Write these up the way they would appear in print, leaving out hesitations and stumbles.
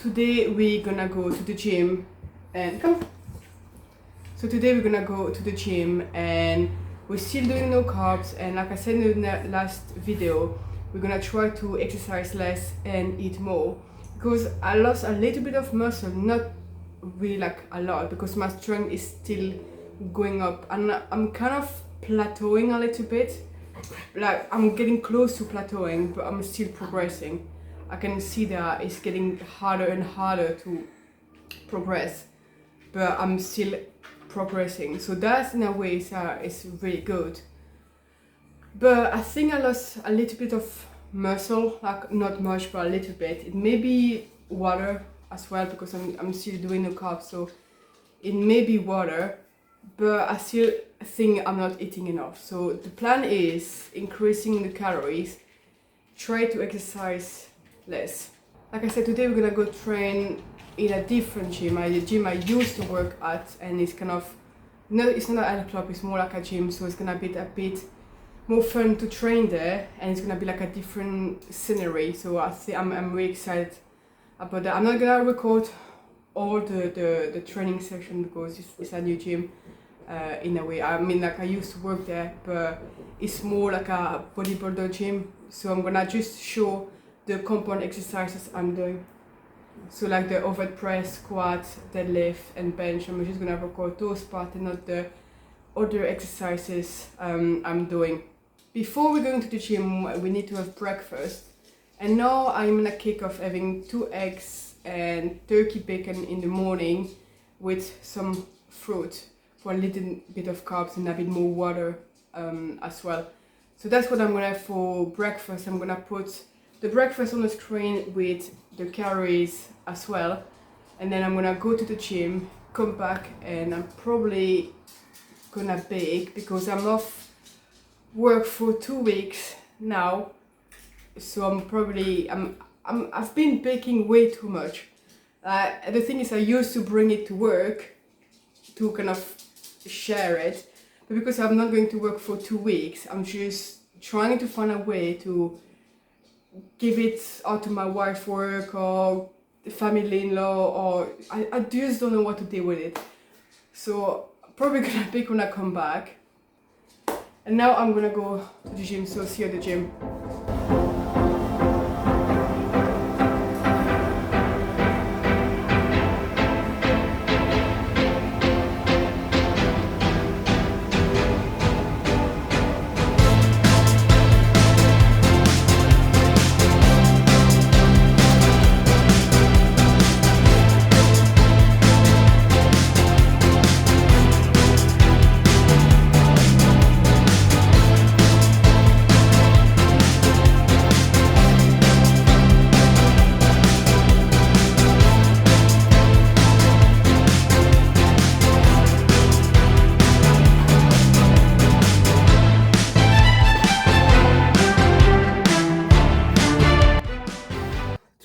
today we're gonna go to the gym and come. So today we're gonna go to the gym and we're still doing no carbs, and like I said in the last video, we're gonna try to exercise less and eat more, because I lost a little bit of muscle, not really like a lot, because my strength is still going up and I'm kind of plateauing a little bit. Like I'm getting close to plateauing, but I'm still progressing. I can see that it's getting harder and harder to progress, but I'm still progressing. So that's in a way it's really good. But I think I lost a little bit of muscle, like not much, but a little bit. It may be water as well, because I'm still doing the carbs, so it may be water, but I still think I'm not eating enough. So the plan is increasing the calories, try to exercise less. Like I said, today we're gonna go train in a different gym. The gym I used to work at, and it's kind of it's not a club, it's more like a gym, so it's gonna be a bit more fun to train there, and it's gonna be like a different scenery. So I think I'm really excited about that. I'm not gonna record all the training session because it's a new gym in a way. I mean, like I used to work there, but it's more like a bodybuilder gym, so I'm gonna just show the compound exercises I'm doing. So like the overhead press, squat, deadlift and bench, I'm just gonna record those parts and not the other exercises I'm doing. Before we're going to the gym, we need to have breakfast, and now I'm gonna kick off having 2 eggs and turkey bacon in the morning with some fruit for a little bit of carbs and a bit more water as well. So that's what I'm gonna have for breakfast. I'm gonna put the breakfast on the screen with the calories as well, and then I'm gonna go to the gym, come back, and I'm probably gonna bake because I'm off work for 2 weeks now. So I've been baking way too much. The thing is, I used to bring it to work to kind of share it, but because I'm not going to work for 2 weeks, I'm just trying to find a way to give it out to my wife work or the family-in-law, or I just don't know what to do with it. So probably gonna pick when I come back. And now I'm gonna go to the gym, so see you at the gym.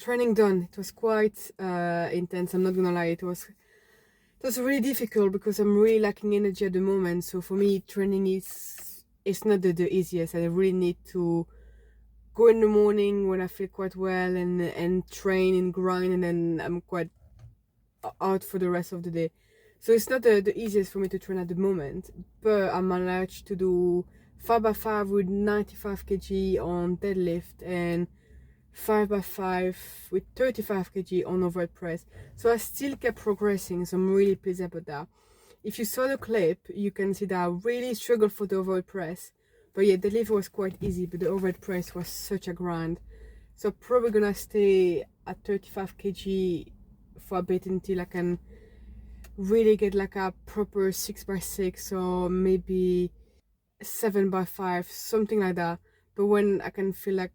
Training done. It was quite intense, I'm not gonna lie. It was really difficult because I'm really lacking energy at the moment. So for me, training it's not the easiest. I really need to go in the morning when I feel quite well and train and grind, and then I'm quite out for the rest of the day. So it's not the easiest for me to train at the moment, but I managed to do 5x5 with 95 kg on deadlift and 5x5 with 35 kg on overhead press. So I still kept progressing, so I'm really pleased about that. If you saw the clip, you can see that I really struggled for the overhead press, but yeah, the lift was quite easy, but the overhead press was such a grind. So probably gonna stay at 35 kg for a bit until I can really get like a proper 6x6 or maybe 7x5, something like that. But when I can feel like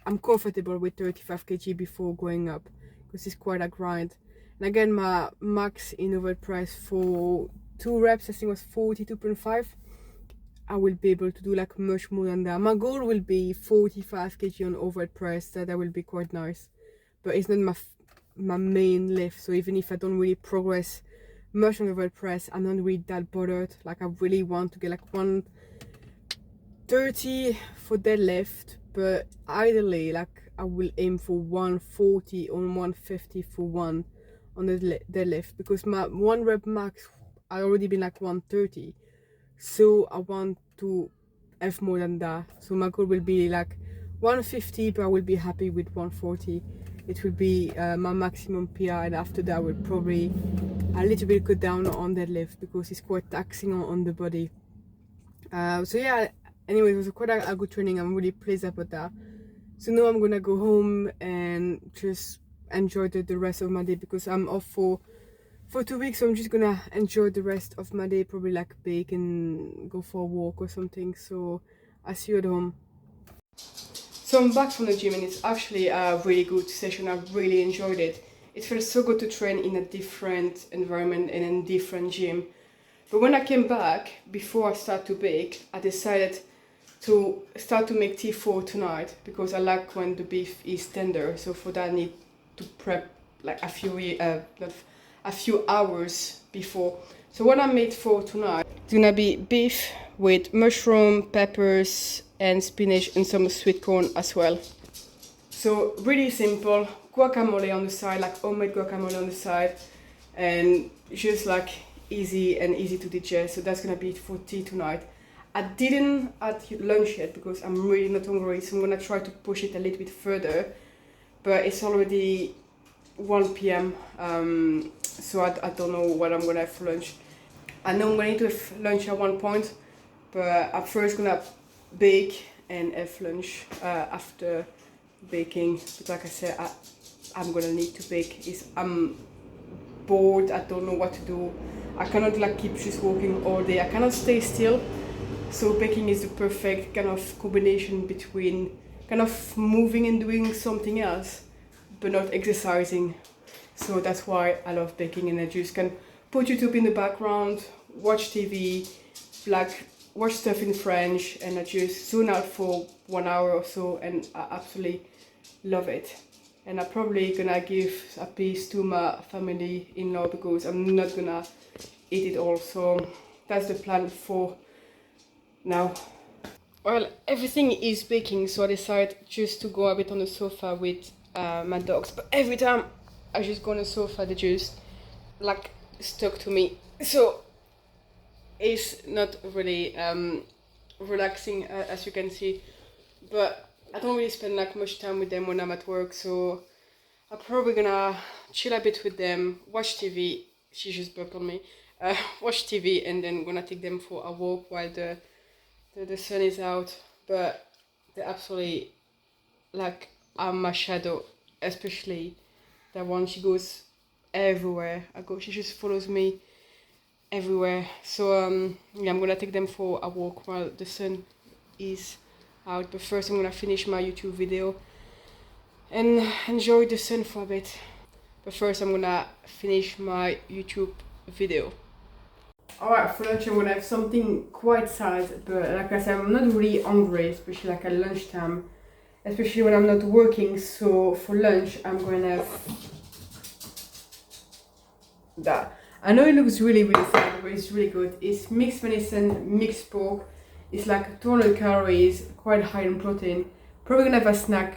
I'm comfortable with 35 kg before going up, because it's quite a grind. And again, my max in overhead press for 2 reps, I think, was 42.5. I will be able to do like much more than that. My goal will be 45 kg on overhead press. That will be quite nice, but it's not my main lift. So even if I don't really progress much on overhead press, I'm not really that bothered. Like I really want to get like 130 for deadlift, but ideally like I will aim for 140 or 150 for one on the deadlift, because my 1 rep max I already been like 130, so I want to have more than that. So my goal will be like 150, but I will be happy with 140. It will be my maximum PR, and after that I will probably a little bit go down on deadlift because it's quite taxing on the body. So yeah, anyway, it was quite a good training. I'm really pleased about that. So now I'm gonna go home and just enjoy the rest of my day, because I'm off for 2 weeks. So I'm just gonna enjoy the rest of my day, probably like bake and go for a walk or something. So I'll see you at home. So I'm back from the gym, and it's actually a really good session. I really enjoyed it. It felt so good to train in a different environment and in a different gym. But when I came back, before I start to bake, I decided to start to make tea for tonight, because I like when the beef is tender. So for that I need to prep like a few hours before. So what I made for tonight, it's gonna be beef with mushroom, peppers and spinach, and some sweet corn as well. So really simple, guacamole on the side, like homemade guacamole on the side, and just like easy to digest. So that's gonna be it for tea tonight. I didn't add lunch yet because I'm really not hungry, so I'm gonna try to push it a little bit further, but it's already 1 p.m. So I don't know what I'm gonna have for lunch. I know I'm gonna need to have lunch at one point, but I'm first gonna bake and have lunch after baking. But like I said, I'm gonna need to bake. I'm bored, I don't know what to do. I cannot like keep just walking all day. I cannot stay still. So baking is the perfect kind of combination between kind of moving and doing something else, but not exercising. So that's why I love baking, and I just can put YouTube in the background, watch TV, like watch stuff in French, and I just zone out for 1 hour or so, and I absolutely love it. And I'm probably gonna give a piece to my family-in-law, because I'm not gonna eat it all. So that's the plan for now. Well, everything is baking, so I decided just to go a bit on the sofa with my dogs. But every time I just go on the sofa, they just like stuck to me. So it's not really relaxing, as you can see. But I don't really spend like much time with them when I'm at work. So I'm probably gonna chill a bit with them, watch TV. She just burped on me. Watch TV, and then gonna take them for a walk while the sun is out. But they're absolutely like my shadow, especially that one. She goes everywhere I go. She just follows me everywhere. So yeah, I'm gonna take them for a walk while the sun is out. But first I'm gonna finish my YouTube video and enjoy the sun for a bit. But first I'm gonna finish my YouTube video. Alright, for lunch I'm gonna have something quite sad, but like I said, I'm not really hungry, especially like at lunchtime, especially when I'm not working. So for lunch I'm gonna have that. I know it looks really sad, but it's really good. It's mixed venison, mixed pork. It's like 200 calories, quite high in protein. Probably gonna have a snack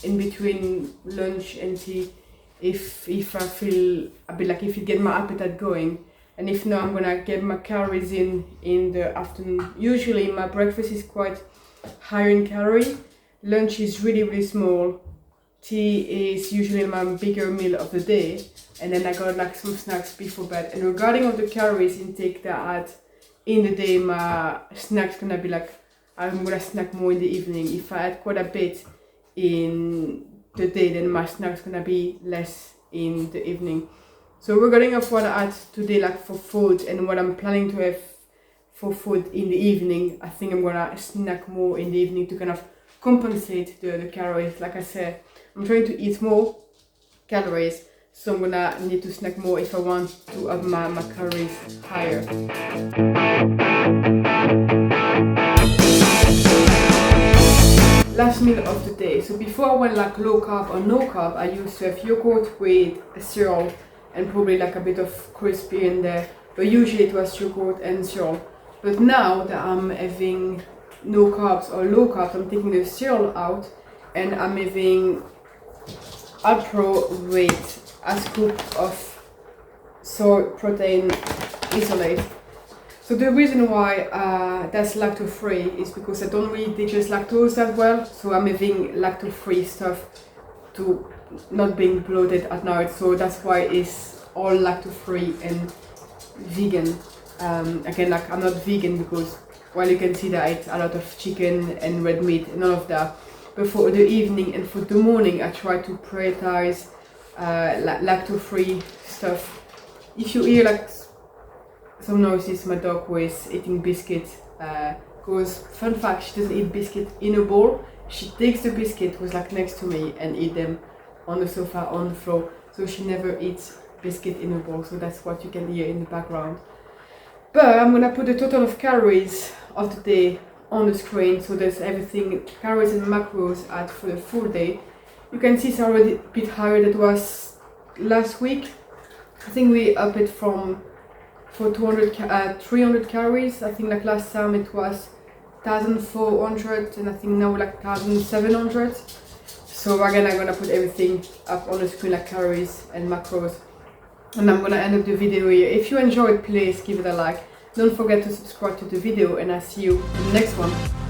in between lunch and tea if I feel a bit like, if it get my appetite going. And if not, I'm gonna get my calories in the afternoon. Usually my breakfast is quite high in calorie. Lunch is really small. Tea is usually my bigger meal of the day. And then I got like some snacks before bed. And regarding all the calories intake that I had in the day, my snack's gonna be like, I'm gonna snack more in the evening. If I had quite a bit in the day, then my snack's gonna be less in the evening. So regarding of what I had today, like for food, and what I'm planning to have for food in the evening, I think I'm gonna snack more in the evening to kind of compensate the calories. Like I said, I'm trying to eat more calories, so I'm gonna need to snack more if I want to have my calories higher. Last meal of the day. So before I went like low carb or no carb, I used to have yogurt with cereal and probably like a bit of crispy in there, but usually it was yogurt and cereal. But now that I'm having no carbs or low carbs, I'm taking the cereal out and I'm having Alpro with a scoop of soy protein isolate. So the reason why that's lactose free is because I don't really digest lactose that well, so I'm having lactose free stuff to not being bloated at night, so that's why it's all lactose free and vegan. Again, like I'm not vegan because, well, you can see that I eat a lot of chicken and red meat, none of that. But for the evening and for the morning, I try to prioritize lactose-free stuff. If you hear like some noises, my dog was eating biscuits. Because fun fact, she doesn't eat biscuit in a bowl. She takes the biscuit, was like next to me, and eat them on the sofa, on the floor. So she never eats biscuit in a bowl. So that's what you can hear in the background. But I'm gonna put the total of calories of the day on the screen, so there's everything, calories and macros at for the full day. You can see it's already a bit higher than it was last week. I think we up it for 300 calories. I think like last time it was 1,400 and I think now like 1,700. So again, I'm gonna put everything up on the screen, like calories and macros. And I'm gonna end up the video here. If you enjoyed, please give it a like. Don't forget to subscribe to the video, and I'll see you in the next one.